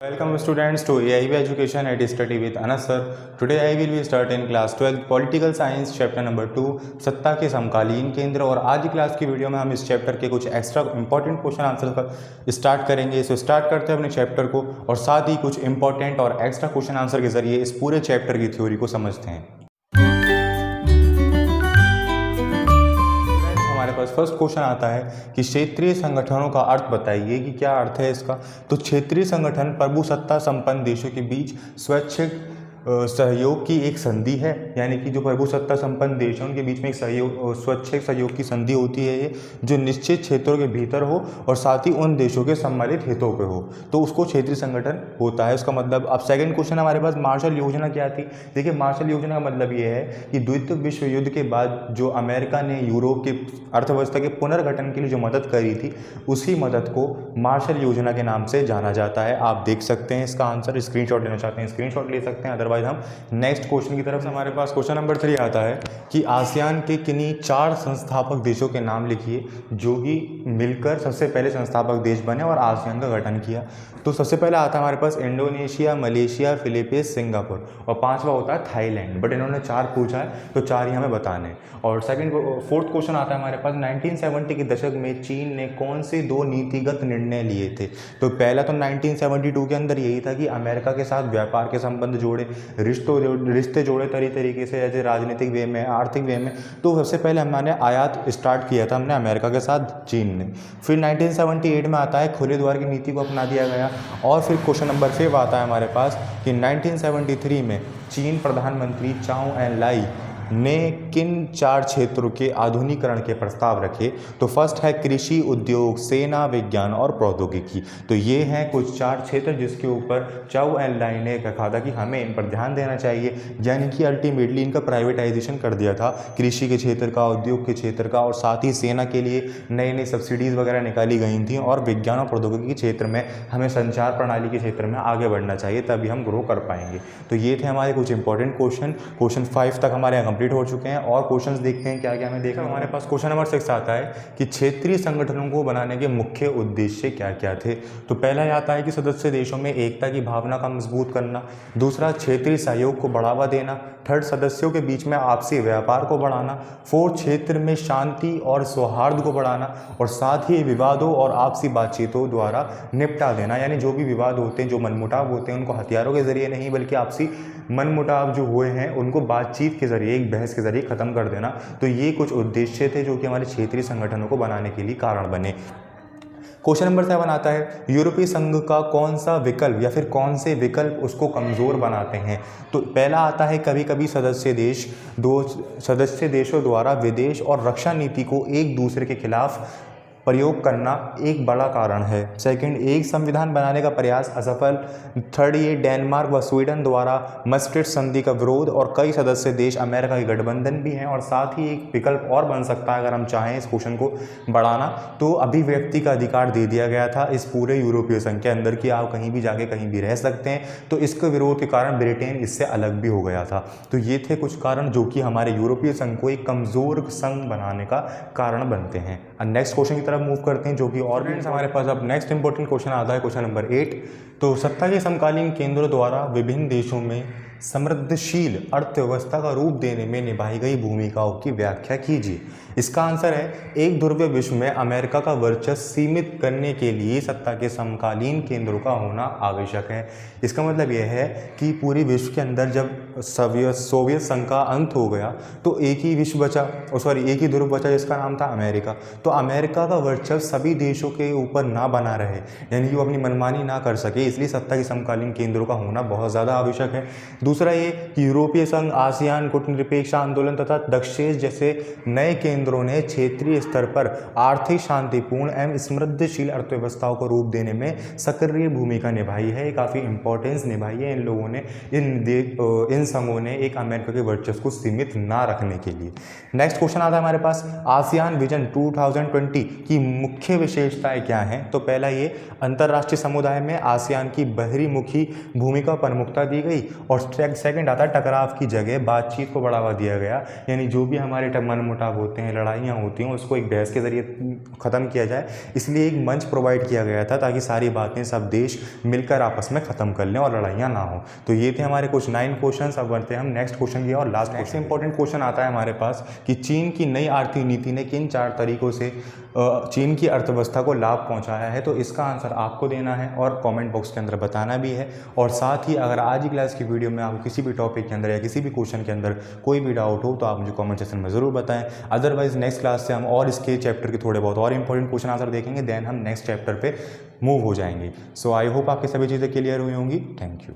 Welcome students to AIB Education at Study with Anas sir. Today I will be start in class 12 Political Science chapter number 2 सत्ता के समकालीन केंद्र। और आज की क्लास की वीडियो में हम इस चैप्टर के कुछ extra important question answer start करेंगे। सो स्टार्ट करते हैं अपने चैप्टर को और साथ ही कुछ इंपॉर्टेंट और एक्स्ट्रा क्वेश्चन आंसर के जरिए इस पूरे चैप्टर की थ्योरी को समझते हैं। हमारे पास फर्स्ट क्वेश्चन आता है कि क्षेत्रीय संगठनों का अर्थ बताइए कि क्या अर्थ है इसका। तो क्षेत्रीय संगठन प्रभुसत्ता संपन्न देशों के बीच स्वैच्छिक सहयोग की एक संधि है, यानी कि जो प्रभुसत्ता संपन्न देश हैं उनके बीच में एक स्वैच्छिक सहयोग की संधि होती है ये, जो निश्चित क्षेत्रों के भीतर हो और साथ ही उन देशों के सम्मिलित हितों पे हो, तो उसको क्षेत्रीय संगठन होता है। उसका मतलब अब सेकंड क्वेश्चन हमारे पास मार्शल योजना क्या थी। देखिए मार्शल योजना का मतलब ये है कि द्वितीय विश्व युद्ध के बाद जो अमेरिका ने यूरोप के अर्थव्यवस्था के पुनर्गठन के लिए जो मदद करी थी, उसी मदद को मार्शल योजना के नाम से जाना जाता है। आप देख सकते हैं इसका आंसर, स्क्रीनशॉट लेना चाहते हैं स्क्रीनशॉट ले सकते हैं, अदरवाइज हम नेक्स्ट क्वेश्चन की तरफ। हमारे पास क्वेश्चन नंबर 3 आता है कि आसियान के किन्हीं 4 संस्थापक देशों के नाम लिखिए जो कि मिलकर सबसे पहले संस्थापक देश बने और आसियान का गठन किया। तो सबसे पहले आता है हमारे पास इंडोनेशिया, मलेशिया, फिलीपींस, सिंगापुर, और 5वां होता है थाईलैंड। बट इन्होंने 4 पूछा है तो 4 ही हमें बताने। और फोर्थ क्वेश्चन आता है हमारे पास 1970 के दशक में चीन ने कौन से 2 नीतिगत निर्णय लिए थे। तो पहला तो 1972 के अंदर यही था कि अमेरिका के साथ व्यापार के संबंध जोड़े, रिश्ते जोड़े तरीके से, जैसे राजनीतिक वे में, आर्थिक वे में। तो सबसे पहले हमने आयात स्टार्ट किया था हमने अमेरिका के साथ, चीन ने। फिर 1978 में आता है खुले द्वार की नीति को अपना दिया गया। और फिर क्वेश्चन नंबर 5 आता है हमारे पास कि 1973 में चीन प्रधानमंत्री चाउ एन लाई ने किन 4 क्षेत्रों के आधुनिकीकरण के प्रस्ताव रखे। तो फर्स्ट है कृषि, उद्योग, सेना, विज्ञान और प्रौद्योगिकी। तो ये हैं कुछ 4 क्षेत्र जिसके ऊपर चाउ एन लाई ने कहा था कि हमें इन पर ध्यान देना चाहिए, यानी कि अल्टीमेटली इनका प्राइवेटाइजेशन कर दिया था, कृषि के क्षेत्र का, उद्योग के क्षेत्र का, और साथ ही सेना के लिए नई नई सब्सिडीज़ वगैरह निकाली गई थी। और विज्ञान और प्रौद्योगिकी के क्षेत्र में हमें संचार प्रणाली के क्षेत्र में आगे बढ़ना चाहिए, तभी हम ग्रो कर पाएंगे। तो ये थे हमारे कुछ इंपॉर्टेंट क्वेश्चन 5 तक हमारे कंप्लीट हो चुके हैं। और क्वेश्चंस देखते हैं क्या क्या हमें देखा। हमारे पास क्वेश्चन नंबर 6 आता है कि क्षेत्रीय संगठनों को बनाने के मुख्य उद्देश्य क्या क्या थे। तो पहला ये आता है कि सदस्य देशों में एकता की भावना का मजबूत करना। दूसरा, क्षेत्रीय सहयोग को बढ़ावा देना। थर्ड, सदस्यों के बीच में आपसी व्यापार को बढ़ाना। फोर्थ, क्षेत्र में शांति और सौहार्द को बढ़ाना। और साथ ही विवादों और आपसी बातचीतों द्वारा निपटा देना, यानी जो भी विवाद होते हैं, जो मनमुटाव होते हैं, उनको हथियारों के जरिए नहीं बल्कि आपसी मनमुटाव जो हुए हैं उनको बातचीत के जरिए, एक बहस के जरिए खत्म कर देना। तो ये कुछ उद्देश्य थे जो कि हमारे क्षेत्रीय संगठनों को बनाने के लिए कारण बने। क्वेश्चन नंबर 7 आता है यूरोपीय संघ का कौन सा विकल्प या फिर कौन से विकल्प उसको कमज़ोर बनाते हैं। तो पहला आता है कभी कभी सदस्य देशों द्वारा विदेश और रक्षा नीति को एक दूसरे के खिलाफ प्रयोग करना एक बड़ा कारण है। सेकंड, एक संविधान बनाने का प्रयास असफल। थर्ड, ये डेनमार्क व स्वीडन द्वारा मस्ट्रिक्ट संधि का विरोध, और कई सदस्य देश अमेरिका के गठबंधन भी हैं। और साथ ही एक विकल्प और बन सकता है अगर हम चाहें इस क्वेश्चन को बढ़ाना, तो अभिव्यक्ति का अधिकार दे दिया गया था इस पूरे यूरोपीय संघ के अंदर कि आप कहीं भी जाके कहीं भी रह सकते हैं। तो इसके विरोध के कारण ब्रिटेन इससे अलग भी हो गया था। तो ये थे कुछ कारण जो कि हमारे यूरोपीय संघ को एक कमज़ोर संघ बनाने का कारण बनते हैं। नेक्स्ट क्वेश्चन की तरफ मूव करते हैं जो कि और भी हमारे पास अब नेक्स्ट इंपॉर्टेंट क्वेश्चन आता है क्वेश्चन नंबर 8। तो सत्ता के समकालीन केंद्रों द्वारा विभिन्न देशों में समृद्धशील अर्थव्यवस्था का रूप देने में निभाई गई भूमिकाओं की व्याख्या कीजिए। इसका आंसर है एक ध्रुवीय विश्व में अमेरिका का वर्चस्व सीमित करने के लिए सत्ता के समकालीन केंद्रों का होना आवश्यक है। इसका मतलब यह है कि पूरी विश्व के अंदर जब सोवियत संघ का अंत हो गया तो एक ही विश्व बचा, एक ही ध्रुव बचा जिसका नाम था अमेरिका। तो अमेरिका का वर्चस्व सभी देशों के ऊपर ना बना रहे, यानी कि वो अपनी मनमानी ना कर सके, इसलिए सत्ता के समकालीन केंद्रों का होना बहुत ज़्यादा आवश्यक है। दूसरा ये कि यूरोपीय संघ, आसियान, कूटनिरपेक्ष आंदोलन तथा दक्षेश जैसे नए केंद्रों ने क्षेत्रीय स्तर पर आर्थिक, शांतिपूर्ण एवं समृद्धशील अर्थव्यवस्थाओं को रूप देने में सक्रिय भूमिका निभाई है। काफ़ी इंपॉर्टेंस निभाई है इन लोगों ने, इन संघों ने एक अमेरिका के वर्चस्व को सीमित ना रखने के लिए। नेक्स्ट क्वेश्चन आता है हमारे पास आसियान विजन 2020 की मुख्य विशेषताएं क्या हैं। तो पहला ये अंतर्राष्ट्रीय समुदाय में आसियान की बहिर्मुखी भूमिका प्रमुखता दी गई। और सेकंड आता है टकराव की जगह बातचीत को बढ़ावा दिया गया, यानी जो भी हमारे मनमुटाव होते हैं, लड़ाइयाँ होती हैं, उसको एक बहस के ज़रिए ख़त्म किया जाए, इसलिए एक मंच प्रोवाइड किया गया था ताकि सारी बातें सब देश मिलकर आपस में ख़त्म कर लें और लड़ाइयाँ ना हो। तो ये थे हमारे कुछ 9 क्वेश्चन। अब बढ़ते हैं हम नेक्स्ट क्वेश्चन की और लास्ट नेक्स्ट इंपॉर्टेंट क्वेश्चन आता है हमारे पास कि चीन की नई आर्थिक नीति ने किन 4 तरीकों से चीन की अर्थव्यवस्था को लाभ पहुंचाया है। तो इसका आंसर आपको देना है और कमेंट बॉक्स के अंदर बताना भी है। और साथ ही अगर आज की क्लास की वीडियो में आपको किसी भी टॉपिक के अंदर या किसी भी क्वेश्चन के अंदर कोई भी डाउट हो तो आप मुझे कमेंट सेक्शन में ज़रूर बताएं। अदरवाइज नेक्स्ट क्लास से हम और इसके चैप्टर के थोड़े बहुत और इंपॉर्टेंट क्वेश्चन आंसर देखेंगे, देन हम नेक्स्ट चैप्टर पे मूव हो जाएंगे। सो आई होप आपकी सभी चीज़ें क्लियर हुई होंगी। Thank you.